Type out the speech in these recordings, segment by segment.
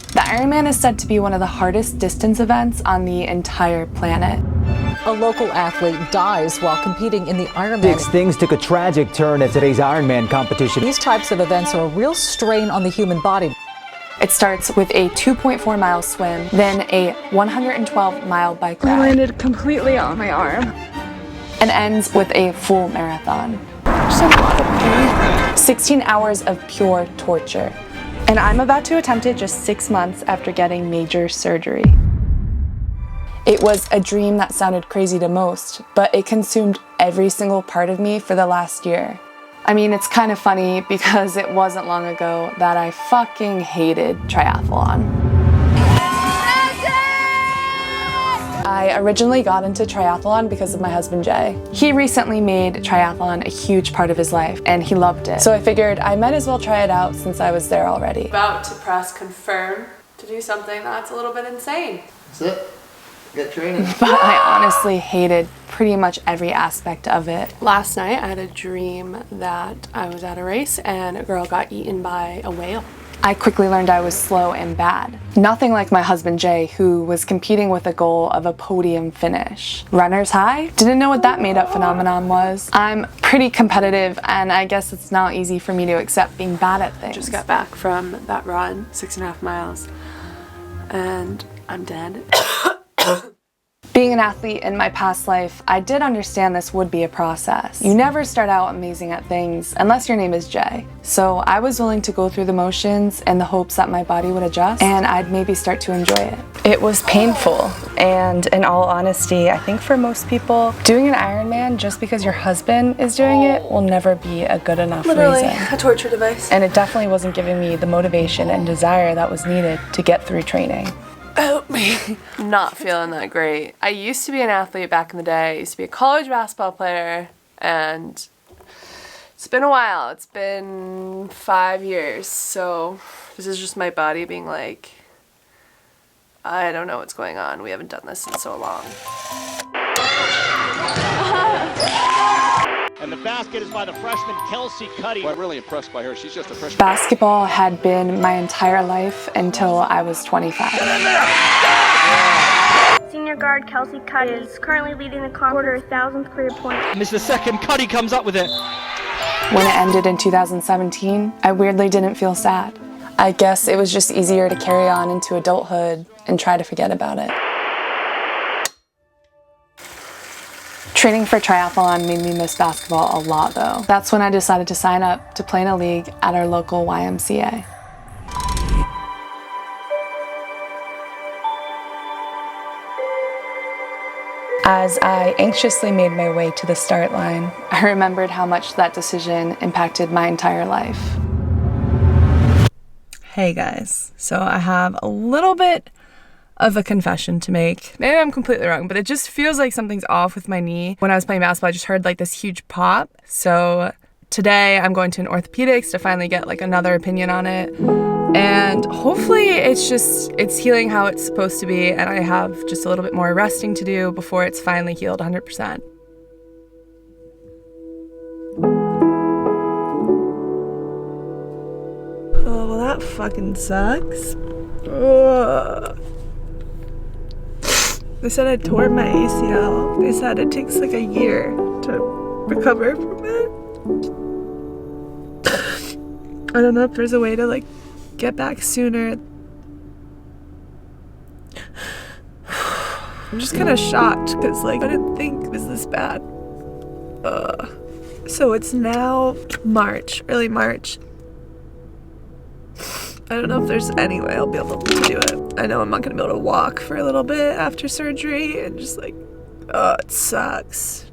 The Ironman is said to be one of the hardest distance events on the entire planet. A local athlete dies while competing in the Ironman. Things took a tragic turn at today's Ironman competition. These types of events are a real strain on the human body. It starts with a 2.4-mile swim, then a 112-mile bike ride. I landed completely on my arm. And ends with a full marathon. Just a lot of pain. 16 hours of pure torture. And I'm about to attempt it just 6 months after getting major surgery. It was a dream that sounded crazy to most, but it consumed every single part of me for the last year. I mean, it's kind of funny because it wasn't long ago that I fucking hated triathlon. I originally got into triathlon because of my husband Jay. He recently made triathlon a huge part of his life and he loved it. So I figured I might as well try it out since I was there already. About to press confirm to do something that's a little bit insane. That's it. Get training. But I honestly hated pretty much every aspect of it. Last night I had a dream that I was at a race and a girl got eaten by a whale. I quickly learned I was slow and bad. Nothing like my husband Jay, who was competing with a goal of a podium finish. Runner's high? Didn't know what that made-up phenomenon was. I'm pretty competitive and I guess it's not easy for me to accept being bad at things. Just got back from that run, 6.5 miles, and I'm dead. Being an athlete in my past life, I did understand this would be a process. You never start out amazing at things unless your name is Jay. So I was willing to go through the motions in the hopes that my body would adjust and I'd maybe start to enjoy it. It was painful, and in all honesty, I think for most people, doing an Ironman just because your husband is doing it will never be a good enough Literally reason. a torture device. And it definitely wasn't giving me the motivation and desire that was needed to get through training. Help me. Not feeling that great. I used to be an athlete back in the day. I used to be a college basketball player, and it's been a while. It's been 5 years. So this is just my body being like, I don't know what's going on. We haven't done this in so long. And the basket is by the freshman Kels. Well, I'm really impressed by her. She's just a freshman. Basketball had been my entire life until I was 25. Senior guard Kelsey Cuddy is currently leading the quarter 1,000th career point. And this is the second. Cuddy comes up with it. When it ended in 2017, I weirdly didn't feel sad. I guess it was just easier to carry on into adulthood and try to forget about it. Training for triathlon made me miss basketball a lot though. That's when I decided to sign up to play in a league at our local YMCA. As I anxiously made my way to the start line, I remembered how much that decision impacted my entire life. Hey guys, so I have a little bit of a confession to make. Maybe I'm completely wrong, but it just feels like something's off with my knee. When I was playing basketball, I just heard like this huge pop. So today I'm going to an orthopedics to finally get like another opinion on it. And hopefully it's healing how it's supposed to be, and I have just a little bit more resting to do before it's finally healed 100%. Oh, well that fucking sucks. Ugh. They said I tore my ACL. They said it takes like a year to recover from it. I don't know if there's a way to like get back sooner. I'm just kind of shocked because like I didn't think it was this bad. So it's now March, early March. I don't know if there's any way I'll be able to do it. I know I'm not gonna be able to walk for a little bit after surgery, and just like, oh, it sucks.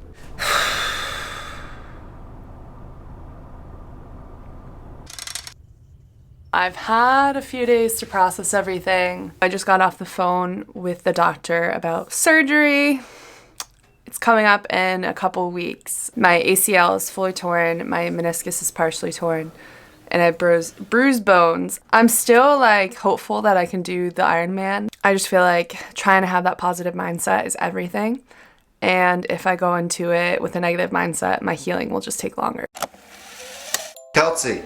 I've had a few days to process everything. I just got off the phone with the doctor about surgery. It's coming up in a couple weeks. My ACL is fully torn, my meniscus is partially torn, and I have bruised bones. I'm still like hopeful that I can do the Ironman. I just feel like trying to have that positive mindset is everything. And if I go into it with a negative mindset, my healing will just take longer. Kelsey,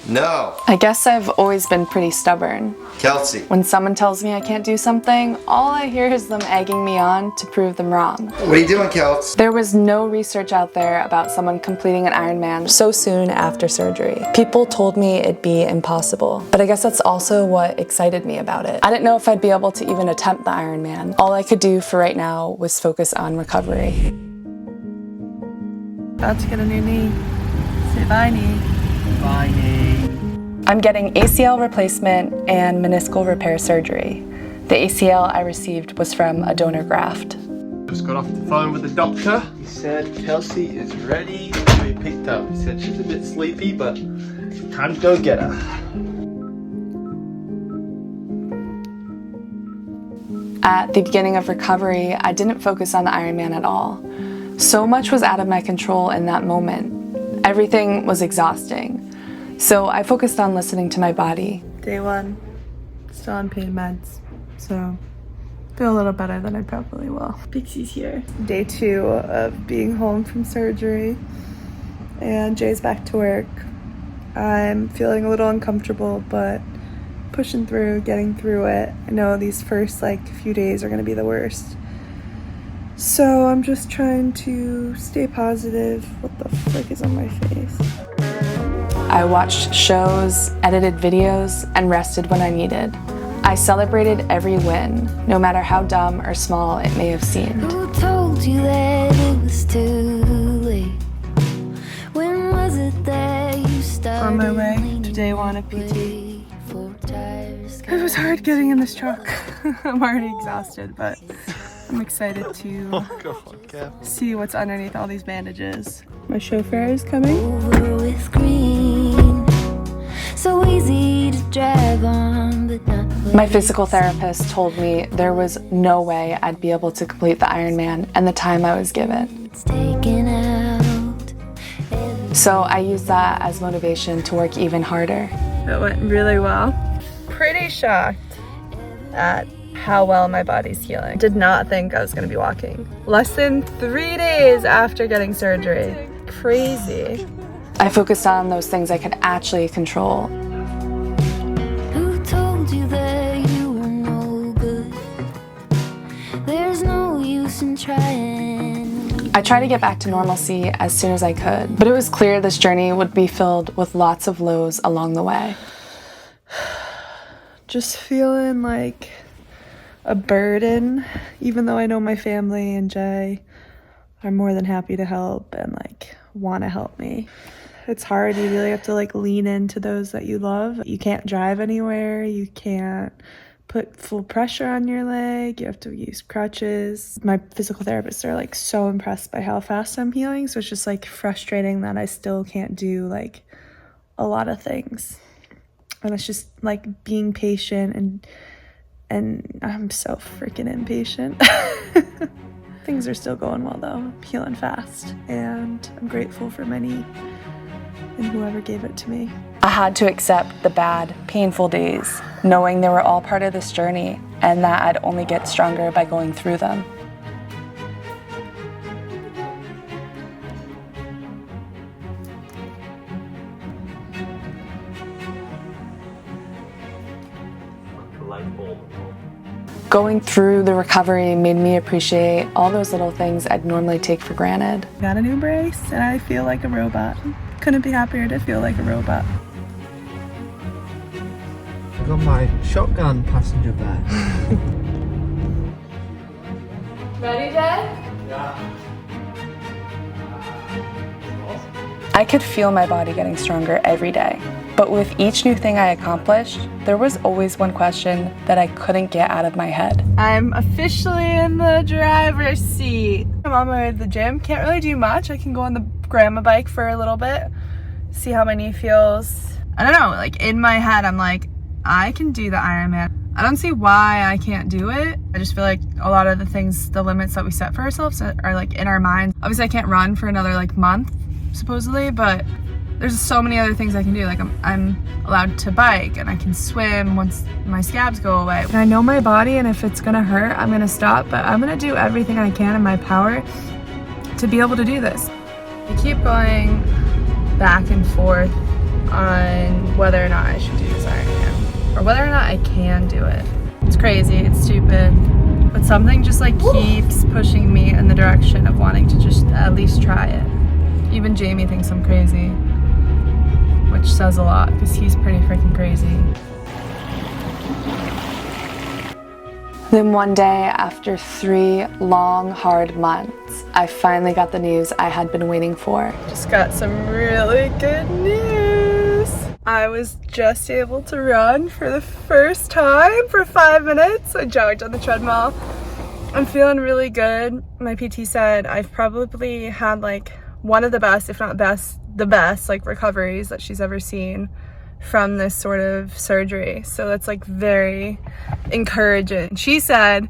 No. I guess I've always been pretty stubborn. Kelsey. When someone tells me I can't do something, all I hear is them egging me on to prove them wrong. What are you doing, Kels? There was no research out there about someone completing an Ironman so soon after surgery. People told me it'd be impossible, but I guess that's also what excited me about it. I didn't know if I'd be able to even attempt the Ironman. All I could do for right now was focus on recovery. About to get a new knee. Say bye, knee. Bye, Nate. I'm getting ACL replacement and meniscal repair surgery. The ACL I received was from a donor graft. Just got off the phone with the doctor. He said Kelsey is ready to be picked up. He said she's a bit sleepy, but time to go get her. At the beginning of recovery, I didn't focus on the Ironman at all. So much was out of my control in that moment. Everything was exhausting. So I focused on listening to my body. Day 1, still on pain meds, so feel a little better than I probably will. Pixie's here. Day 2 of being home from surgery, and Jay's back to work. I'm feeling a little uncomfortable, but pushing through, getting through it. I know these first few days are gonna be the worst. So I'm just trying to stay positive. What the frick is on my face? I watched shows, edited videos, and rested when I needed. I celebrated every win, no matter how dumb or small it may have seemed. Who told you that it was too late? When was it that you started? On my way to day 1 of PT. It was hard getting in this truck. I'm already exhausted, but I'm excited to see what's underneath all these bandages. My chauffeur is coming. Over with green. So easy to drive on, but not. My physical therapist told me there was no way I'd be able to complete the Ironman in the time I was given. It's taken out. So I used that as motivation to work even harder. It went really well. Pretty shocked at how well my body's healing. Did not think I was gonna be walking. Less than 3 days after getting surgery. Crazy. I focused on those things I could actually control. Who told you that you were no good? There's no use in trying. I tried to get back to normalcy as soon as I could, but it was clear this journey would be filled with lots of lows along the way. Just feeling like a burden, even though I know my family and Jay are more than happy to help and want to help me. It's hard. You really have to lean into those that you love. You can't drive anywhere. You can't put full pressure on your leg. You have to use crutches. My physical therapists are so impressed by how fast I'm healing. So it's just frustrating that I still can't do a lot of things. And it's just being patient and I'm so freaking impatient. Things are still going well though. I'm healing fast and I'm grateful for my knee and whoever gave it to me. I had to accept the bad, painful days, knowing they were all part of this journey and that I'd only get stronger by going through them. Going through the recovery made me appreciate all those little things I'd normally take for granted. Got a new brace and I feel like a robot. Couldn't be happier to feel like a robot. I got my shotgun passenger bag. Ready, Dad? Yeah. I could feel my body getting stronger every day. But with each new thing I accomplished, there was always one question that I couldn't get out of my head. I'm officially in the driver's seat. I'm on my way to the gym. Can't really do much. I can go on the grandma bike for a little bit, see how my knee feels. I don't know, in my head, I'm I can do the Ironman. I don't see why I can't do it. I just feel like a lot of the things, the limits that we set for ourselves are in our minds. Obviously I can't run for another month, supposedly, but there's so many other things I can do. I'm allowed to bike and I can swim once my scabs go away. And I know my body, and if it's gonna hurt, I'm gonna stop, but I'm gonna do everything I can in my power to be able to do this. I keep going back and forth on whether or not I should do this Ironman or whether or not I can do it. It's crazy, it's stupid, but something just like keeps pushing me in the direction of wanting to just at least try it. Even Jamie thinks I'm crazy, which says a lot because he's pretty freaking crazy. Then one day, after 3 long, hard months, I finally got the news I had been waiting for. Just got some really good news. I was just able to run for the first time for 5 minutes. I jogged on the treadmill. I'm feeling really good. My PT said I've probably had like one of the best, if not the best like recoveries that she's ever seen from this sort of surgery. So that's like very encouraging. She said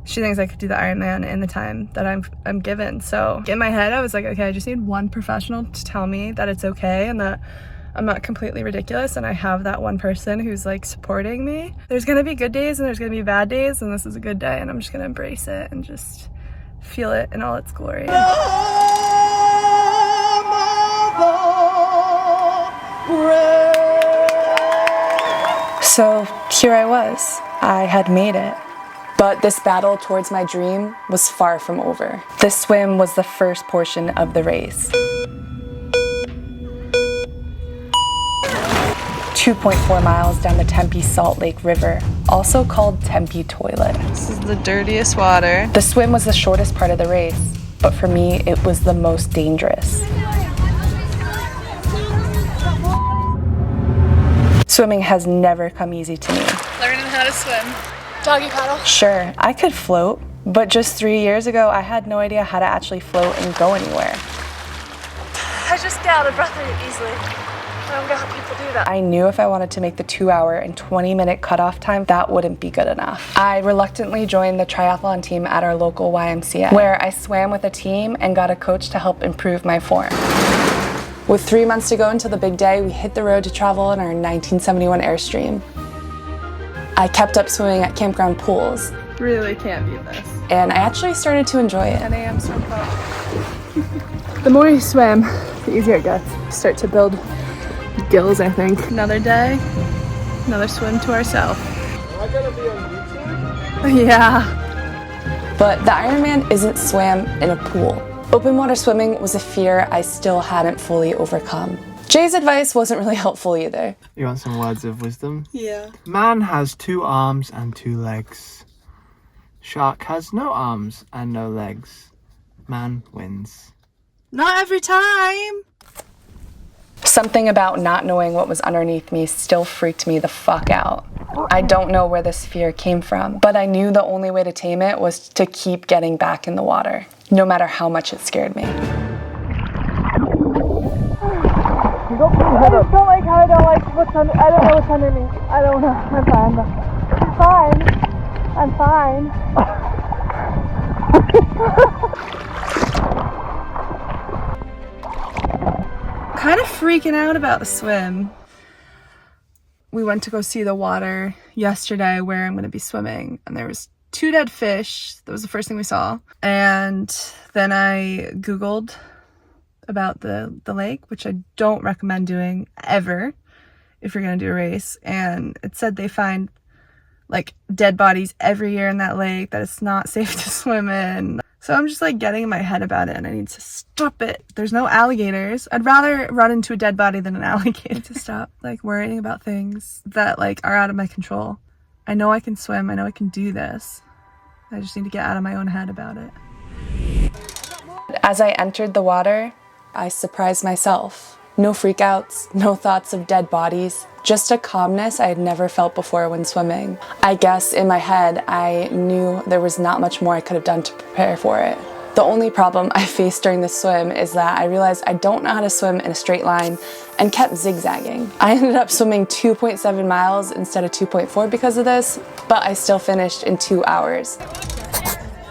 she thinks I could do the Ironman in the time that I'm given. So in my head I was like, okay, I just need one professional to tell me that it's okay and that I'm not completely ridiculous, and I have that one person who's like supporting me. There's gonna be good days and there's gonna be bad days, and this is a good day, and I'm just gonna embrace it and just feel it in all its glory. So here I was. I had made it. But this battle towards my dream was far from over. This swim was the first portion of the race. 2.4 miles down the Tempe Salt Lake River, also called Tempe Toilet. This is the dirtiest water. The swim was the shortest part of the race, but for me, it was the most dangerous. Swimming has never come easy to me. Learning how to swim. Doggy paddle. Sure, I could float, but just 3 years ago, I had no idea how to actually float and go anywhere. I just get out of breath really easily. I don't get how people do that. I knew if I wanted to make the 2-hour and 20-minute cutoff time, that wouldn't be good enough. I reluctantly joined the triathlon team at our local YMCA, where I swam with a team and got a coach to help improve my form. With 3 months to go until the big day, we hit the road to travel in our 1971 Airstream. I kept up swimming at campground pools. Really can't beat this. And I actually started to enjoy it. 10 a.m. swim club. The more you swim, the easier it gets. You start to build gills, I think. Another day, another swim to ourselves. Am I gonna be on YouTube? Yeah. But the Ironman isn't swam in a pool. Open water swimming was a fear I still hadn't fully overcome. Jay's advice wasn't really helpful either. You want some words of wisdom? Yeah. Man has 2 arms and 2 legs. Shark has no arms and no legs. Man wins. Not every time. Something about not knowing what was underneath me still freaked me the fuck out. I don't know where this fear came from, but I knew the only way to tame it was to keep getting back in the water, no matter how much it scared me. I just don't like how I don't like what's under. I don't know what's under me. I don't know. I'm fine. I'm fine. I'm fine. Kind of freaking out about the swim. We went to go see the water yesterday where I'm going to be swimming, and there was 2 dead fish. That was the first thing we saw. And then I Googled about the lake, which I don't recommend doing ever if you're going to do a race. And it said they find like dead bodies every year in that lake, that it's not safe to swim in. So I'm just like getting in my head about it, and I need to stop it. There's no alligators. I'd rather run into a dead body than an alligator. To stop like worrying about things that like are out of my control. I know I can swim. I know I can do this. I just need to get out of my own head about it. As I entered the water, I surprised myself. No freakouts, no thoughts of dead bodies, just a calmness I had never felt before when swimming. I guess in my head, I knew there was not much more I could have done to prepare for it. The only problem I faced during the swim is that I realized I don't know how to swim in a straight line and kept zigzagging. I ended up swimming 2.7 miles instead of 2.4 because of this, but I still finished in 2 hours.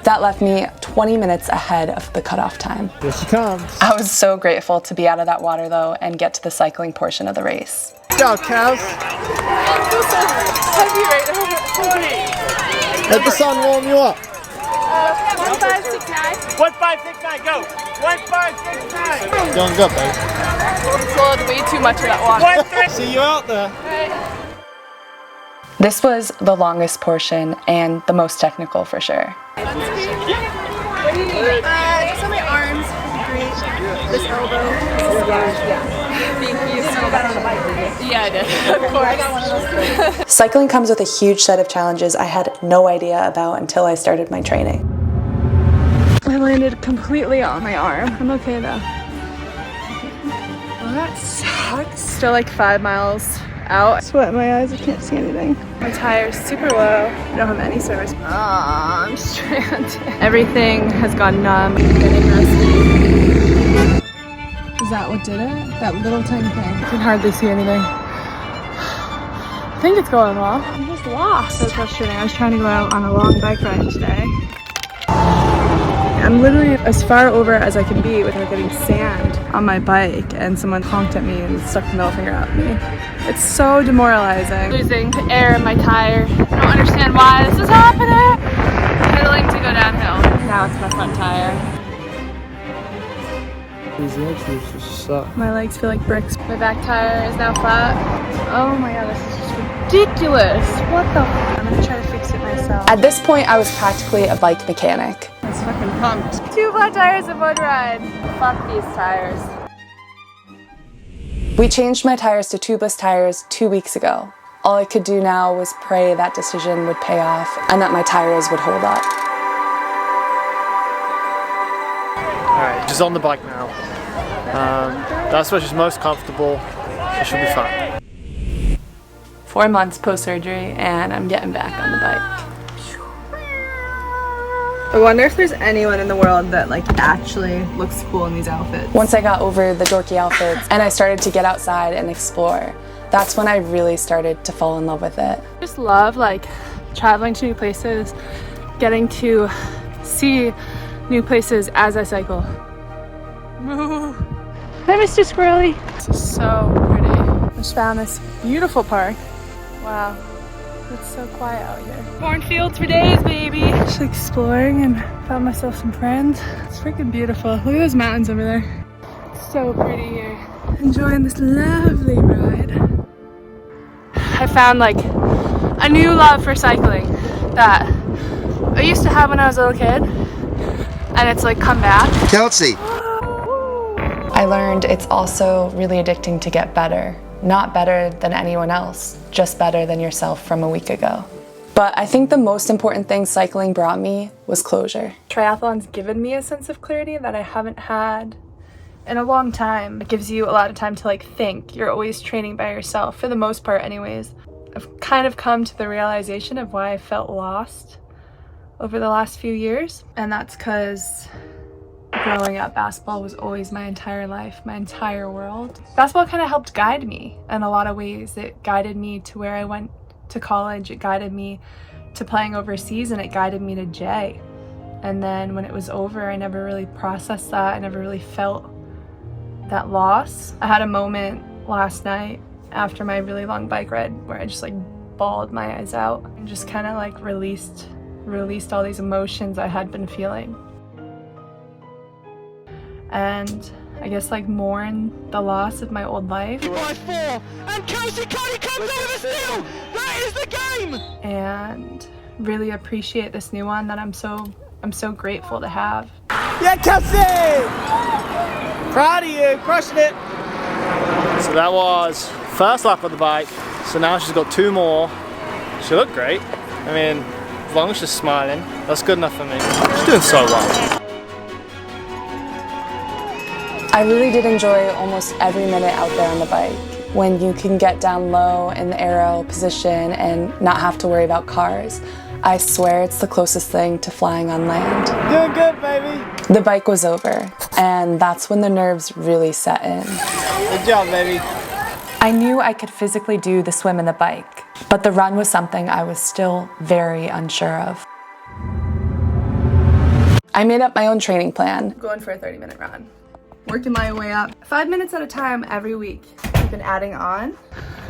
That left me 20 minutes ahead of the cutoff time. Here she comes. I was so grateful to be out of that water though and get to the cycling portion of the race. Go, Kels. I feel so heavy right now. Let the sun warm you up. 1569. 1569, go! 1569! Doing good, baby. Swallowed way too much of that water. See you out there. This was the longest portion and the most technical for sure. Just on my arms. Great. This elbow. Thank you so much. Yeah, I did. Of course. I got one of those too. Cycling comes with a huge set of challenges I had no idea about until I started my training. I landed completely on my arm. I'm okay though. Well, that sucks. Still like 5 miles out. Sweat in my eyes, I can't see anything. My tire's super low. I don't have any service. I'm stranded. Everything has gone numb. Getting rusty. Is that what did it? That little tiny thing? I can hardly see anything. I think it's going well. I'm just lost. So frustrating. I was trying to go out on a long bike ride today. I'm literally as far over as I can be without getting sand on my bike, and someone honked at me and stuck the middle finger at me. It's so demoralizing. Losing air in my tire. I don't understand why this is happening. Pedaling to go downhill. Now it's my front tire. These legs just suck. My legs feel like bricks. My back tire is now flat. Oh my god, this is just ridiculous. What the f? I'm gonna try to fix it myself. At this point, I was practically a bike mechanic. It's fucking pumped. 2 flat tires in one ride. Fuck these tires. We changed my tires to tubeless tires 2 weeks ago. All I could do now was pray that decision would pay off and that my tires would hold up. Alright, just on the bike now. That's where she's most comfortable. It should be fine. 4 months post-surgery and I'm getting back on the bike. I wonder if there's anyone in the world that like actually looks cool in these outfits. Once I got over the dorky outfits and I started to get outside and explore, that's when I really started to fall in love with it. I just love like traveling to new places, getting to see new places as I cycle. Hi, Mr. Squirrely. This is so pretty. I just found this beautiful park. Wow, it's so quiet out here. Cornfields for days, baby. Just exploring and found myself some friends. It's freaking beautiful. Look at those mountains over there. It's so pretty here. Enjoying this lovely ride. I found like a new love for cycling that I used to have when I was a little kid, and it's like come back. Kelsey. I learned it's also really addicting to get better. Not better than anyone else, just better than yourself from a week ago. But I think the most important thing cycling brought me was closure. Triathlon's given me a sense of clarity that I haven't had in a long time. It gives you a lot of time to like think. You're always training by yourself, for the most part anyways. I've kind of come to the realization of why I felt lost over the last few years. And that's because growing up, basketball was always my entire life, my entire world. Basketball kind of helped guide me in a lot of ways. It guided me to where I went to college, it guided me to playing overseas, and it guided me to Jay. And then when it was over, I never really processed that. I never really felt that loss. I had a moment last night after my really long bike ride where I just like bawled my eyes out and just kind of like released all these emotions I had been feeling. And I guess like mourn the loss of my old life. By 4, and Kelsey Cuddy comes over the steal! That is the game! And really appreciate this new one that I'm so grateful to have. Yeah, Kelsey! Proud of you, crushing it! So that was first lap on the bike. So now she's got 2 more. She looked great. I mean, as long as she's smiling, that's good enough for me. She's doing so well. I really did enjoy almost every minute out there on the bike. When you can get down low in the aero position and not have to worry about cars, I swear it's the closest thing to flying on land. Doing good, baby. The bike was over, and that's when the nerves really set in. Good job, baby. I knew I could physically do the swim and the bike, but the run was something I was still very unsure of. I made up my own training plan. Going for a 30-minute run. Working my way up 5 minutes at a time every week. I've been adding on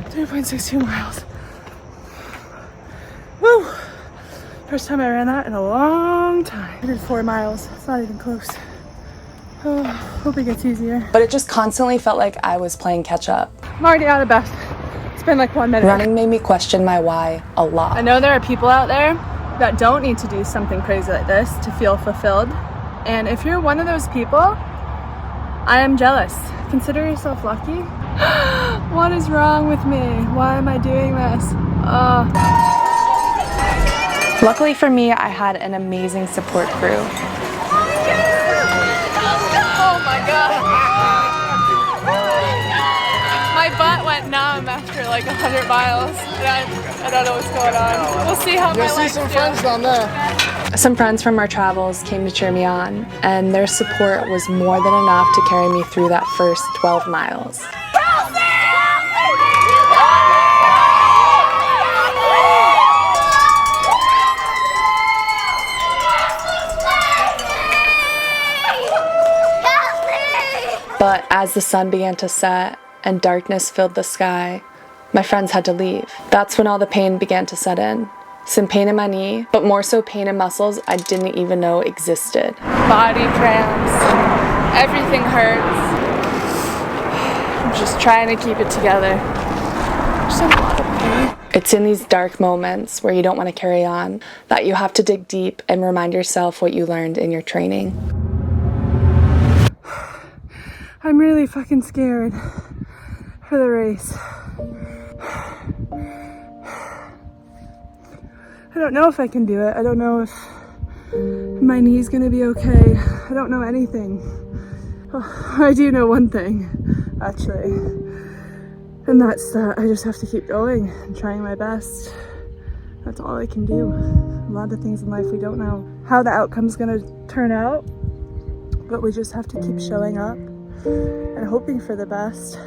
3.62 miles. Woo! First time I ran that in a long time. I did 4 miles. It's not even close. Oh, hope it gets easier. But it just constantly felt like I was playing catch up. I'm already out of breath. It's been like 1 minute. Running made me question my why a lot. I know there are people out there that don't need to do something crazy like this to feel fulfilled. And if you're one of those people, I am jealous. Consider yourself lucky. What is wrong with me? Why am I doing this? Luckily for me, I had an amazing support crew. Oh my god. My butt went numb after like 100 miles. And I don't know what's going on. We'll see how my legs do. You'll see some friends down there. Some friends from our travels came to cheer me on, and their support was more than enough to carry me through that first 12 miles. But as the sun began to set and darkness filled the sky, my friends had to leave. That's when all the pain began to set in. Some pain in my knee, but more so pain in muscles I didn't even know existed. Body cramps, everything hurts. I'm just trying to keep it together. There's a lot of pain. It's in these dark moments where you don't want to carry on that you have to dig deep and remind yourself what you learned in your training. I'm really fucking scared for the race. I don't know if I can do it. I don't know if my knee's gonna be okay. I don't know anything. Oh, I do know one thing, actually. And that's that I just have to keep going and trying my best. That's all I can do. A lot of things in life we don't know how the outcome's gonna turn out, but we just have to keep showing up and hoping for the best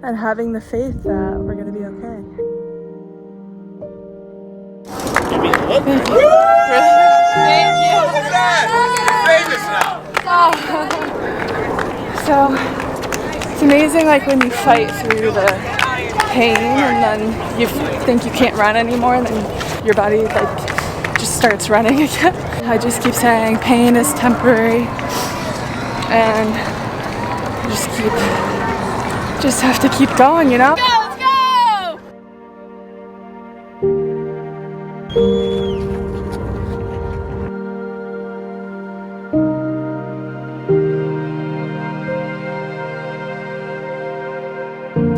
and having the faith that we're gonna be okay. Thank you. So it's amazing, like when you fight through the pain and then you think you can't run anymore, and then your body like just starts running again. I just keep saying pain is temporary, and just have to keep going, you know? Let's go!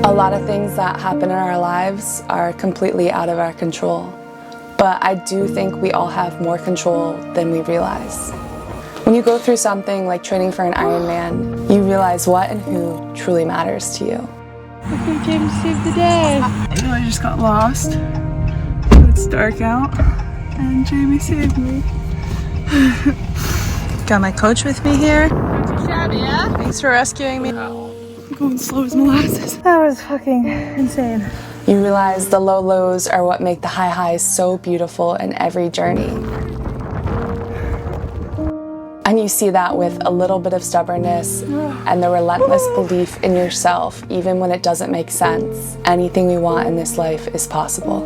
A lot of things that happen in our lives are completely out of our control, but I do think we all have more control than we realize. When you go through something like training for an Ironman, you realize what and who truly matters to you. I think James saved the day. I just got lost. It's dark out, and Jamie saved me. Got my coach with me here. Thanks for rescuing me. I'm going slow as molasses. That was fucking insane. You realize the low lows are what make the high highs so beautiful in every journey. And you see that with a little bit of stubbornness and the relentless belief in yourself, even when it doesn't make sense. Anything we want in this life is possible.